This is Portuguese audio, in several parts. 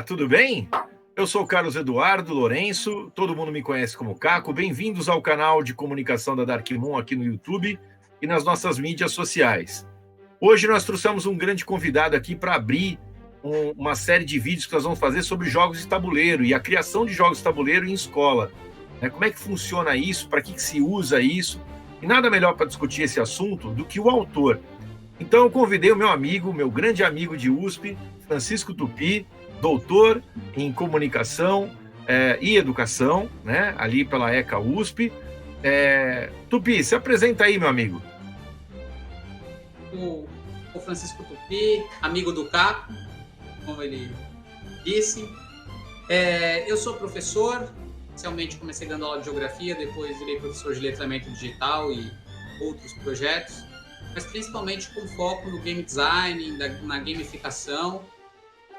Olá, tudo bem? Eu sou o Carlos Eduardo Lourenço, todo mundo me conhece como Caco. Bem-vindos ao canal de comunicação da Dark Moon aqui no YouTube e nas nossas mídias sociais. Hoje nós trouxemos um grande convidado aqui para abrir uma série de vídeos que nós vamos fazer sobre jogos de tabuleiro e a criação de jogos de tabuleiro em escola. Como é que funciona isso, para que se usa isso? E nada melhor para discutir esse assunto do que o autor. Então eu convidei o meu amigo, meu grande amigo de USP, Francisco Tupy, doutor em comunicação e educação, né, ali pela ECA USP. Tupy, se apresenta aí, meu amigo. O Francisco Tupy, amigo do Caco, como ele disse. Eu sou professor, inicialmente comecei dando aula de geografia, depois virei professor de letramento digital e outros projetos, mas principalmente com foco no game design, na gamificação.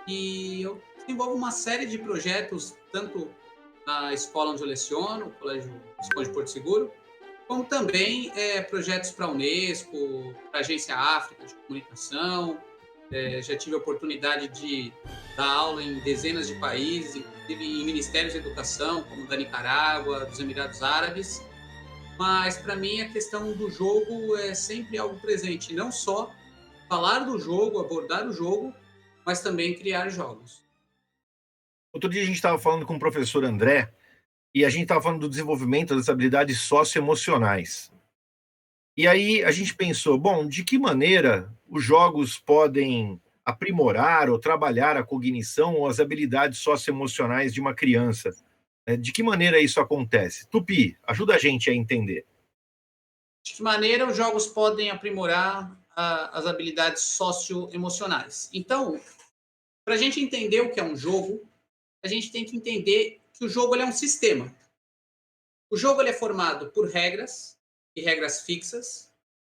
E eu desenvolvo uma série de projetos, tanto na escola onde eu leciono, o Colégio Visconde Porto Seguro, como também projetos para a Unesco, para a Agência África de Comunicação. Já tive a oportunidade de dar aula em dezenas de países, inclusive em ministérios de educação, como da Nicarágua, dos Emirados Árabes. Mas, para mim, a questão do jogo é sempre algo presente. Não só falar do jogo, abordar o jogo, mas também criar jogos. Outro dia a gente estava falando com o professor André e a gente estava falando do desenvolvimento das habilidades socioemocionais. E aí a gente pensou, bom, de que maneira os jogos podem aprimorar ou trabalhar a cognição ou as habilidades socioemocionais de uma criança? De que maneira isso acontece? Tupy, ajuda a gente a entender. De que maneira os jogos podem aprimorar as habilidades socioemocionais? Então, para a gente entender o que é um jogo, a gente tem que entender que o jogo ele é um sistema. O jogo ele é formado por regras e regras fixas,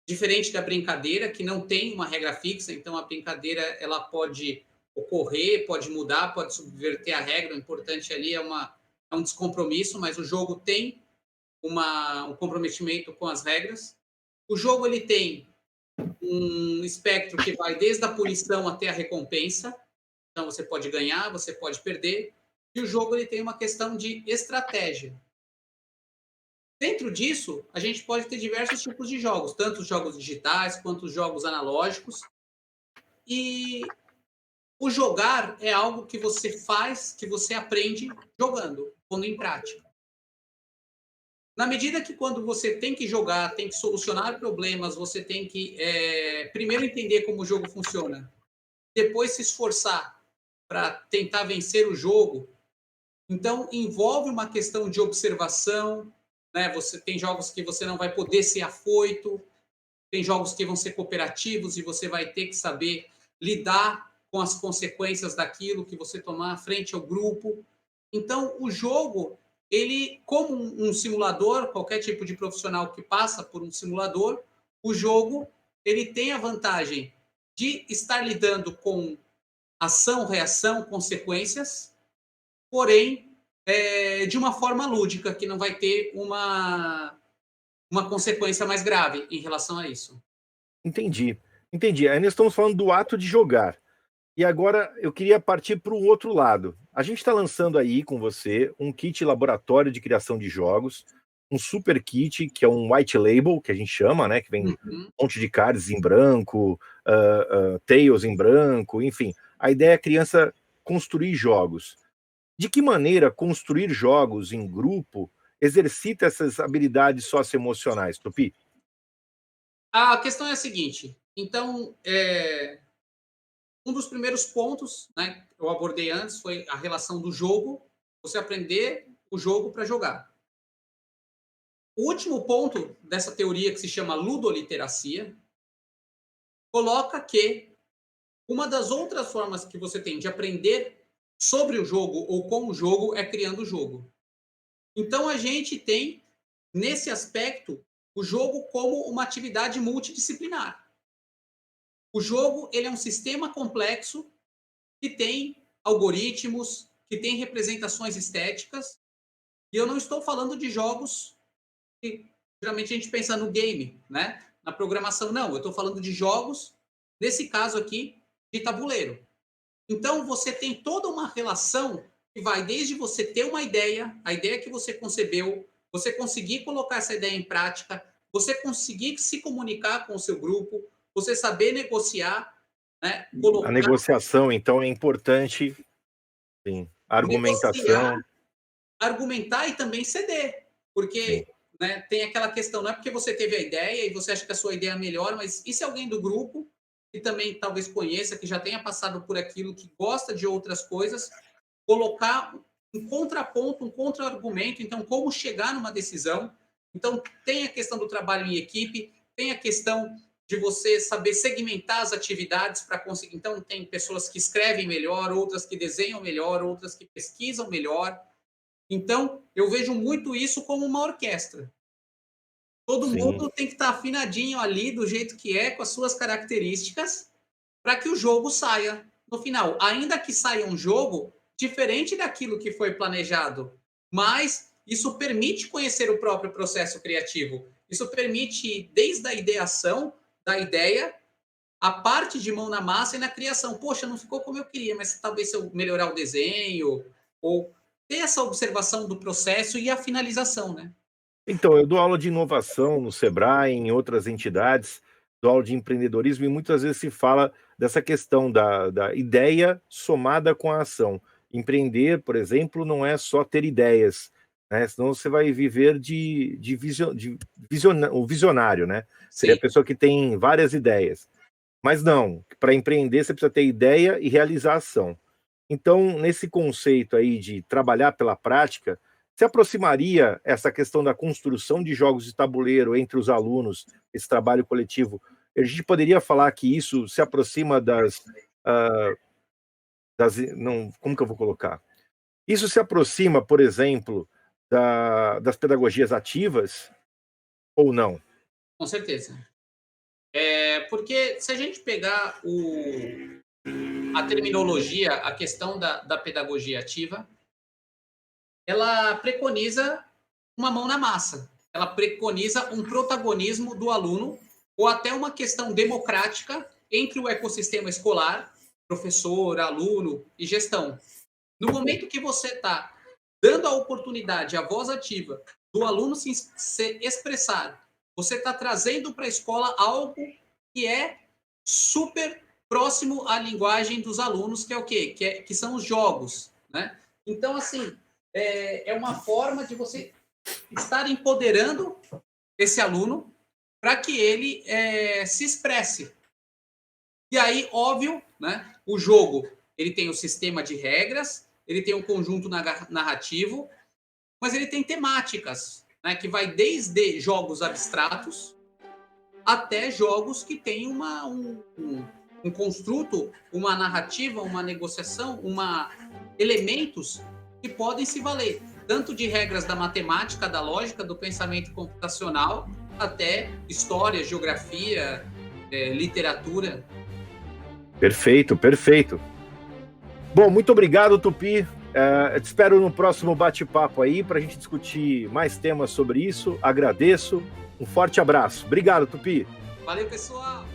diferente da brincadeira, que não tem uma regra fixa. Então, a brincadeira ela pode ocorrer, pode mudar, pode subverter a regra. O importante ali é um descompromisso, mas o jogo tem um comprometimento com as regras. O jogo ele tem um espectro que vai desde a punição até a recompensa. Então, você pode ganhar, você pode perder. E o jogo ele tem uma questão de estratégia. Dentro disso, a gente pode ter diversos tipos de jogos, tanto os jogos digitais quanto os jogos analógicos. E o jogar é algo que você faz, que você aprende jogando, pondo em prática. Na medida que quando você tem que jogar, tem que solucionar problemas, você tem que primeiro entender como o jogo funciona, depois se esforçar para tentar vencer o jogo. Então, envolve uma questão de observação, né? Você tem jogos que você não vai poder ser afoito, tem jogos que vão ser cooperativos e você vai ter que saber lidar com as consequências daquilo que você tomar frente ao grupo. Então, o jogo, ele, como um simulador, qualquer tipo de profissional que passa por um simulador, o jogo, ele tem a vantagem de estar lidando com ação, reação, consequências, porém, de uma forma lúdica, que não vai ter uma consequência mais grave em relação a isso. Entendi. Aí nós estamos falando do ato de jogar. E agora eu queria partir para o outro lado. A gente está lançando aí com você um kit laboratório de criação de jogos, um super kit, que é um white label, que a gente chama, né? Que vem um monte de cards em branco, tails em branco, enfim. A ideia é a criança construir jogos. De que maneira construir jogos em grupo exercita essas habilidades socioemocionais, Tupy? A questão é a seguinte, então, um dos primeiros pontos, né, que eu abordei antes foi a relação do jogo, você aprender o jogo para jogar. O último ponto dessa teoria, que se chama ludoliteracia, coloca que uma das outras formas que você tem de aprender sobre o jogo ou com o jogo é criando o jogo. Então, a gente tem, nesse aspecto, o jogo como uma atividade multidisciplinar. O jogo ele é um sistema complexo que tem algoritmos, que tem representações estéticas, e eu não estou falando de jogos que geralmente a gente pensa no game, né? Na programação, não. Eu estou falando de jogos, nesse caso aqui, de tabuleiro. Então, você tem toda uma relação que vai desde você ter uma ideia, a ideia que você concebeu, você conseguir colocar essa ideia em prática, você conseguir se comunicar com o seu grupo, você saber negociar, né? A negociação, então, é importante, sim. A argumentação. Negociar, argumentar e também ceder. Porque, né, tem aquela questão, não é porque você teve a ideia e você acha que a sua ideia é melhor, mas e se alguém do grupo, que também talvez conheça, que já tenha passado por aquilo, que gosta de outras coisas, colocar um contraponto, um contra-argumento. Então, como chegar numa decisão. Então, tem a questão do trabalho em equipe, tem a questão de você saber segmentar as atividades para conseguir. Então, tem pessoas que escrevem melhor, outras que desenham melhor, outras que pesquisam melhor. Então, eu vejo muito isso como uma orquestra. Todo Sim. mundo tem que estar afinadinho ali, do jeito que é, com as suas características, para que o jogo saia no final. Ainda que saia um jogo diferente daquilo que foi planejado, mas isso permite conhecer o próprio processo criativo. Isso permite, desde a ideação da ideia, a parte de mão na massa e na criação. Poxa, não ficou como eu queria, mas talvez se eu melhorar o desenho, ou ter essa observação do processo e a finalização, né? Então, eu dou aula de inovação no Sebrae, em outras entidades, dou aula de empreendedorismo, e muitas vezes se fala dessa questão da ideia somada com a ação. Empreender, por exemplo, não é só ter ideias, né? Senão você vai viver o visionário, né? Seria a Sim. pessoa que tem várias ideias. Mas não, para empreender você precisa ter ideia e realizar ação. Então, nesse conceito aí de trabalhar pela prática, se aproximaria essa questão da construção de jogos de tabuleiro entre os alunos, esse trabalho coletivo? A gente poderia falar que isso se aproxima não, como que eu vou colocar? Isso se aproxima, por exemplo, das pedagogias ativas ou não? Com certeza. Porque se a gente pegar a terminologia, a questão da pedagogia ativa, ela preconiza uma mão na massa. Ela preconiza um protagonismo do aluno ou até uma questão democrática entre o ecossistema escolar, professor, aluno e gestão. No momento que você está dando a oportunidade, a voz ativa do aluno se expressar, você está trazendo para a escola algo que é super próximo à linguagem dos alunos, que é o quê? Que são os jogos, né? Então, assim, é uma forma de você estar empoderando esse aluno para que ele se expresse. E aí, óbvio, né, o jogo ele tem o sistema de regras, ele tem um conjunto narrativo, mas ele tem temáticas, né, que vai desde jogos abstratos até jogos que têm um construto, uma narrativa, uma negociação, elementos que podem se valer tanto de regras da matemática, da lógica, do pensamento computacional, até história, geografia, literatura. Perfeito, perfeito. Bom, muito obrigado, Tupi. Te espero no próximo bate-papo aí para a gente discutir mais temas sobre isso. Agradeço. Um forte abraço. Obrigado, Tupi. Valeu, pessoal.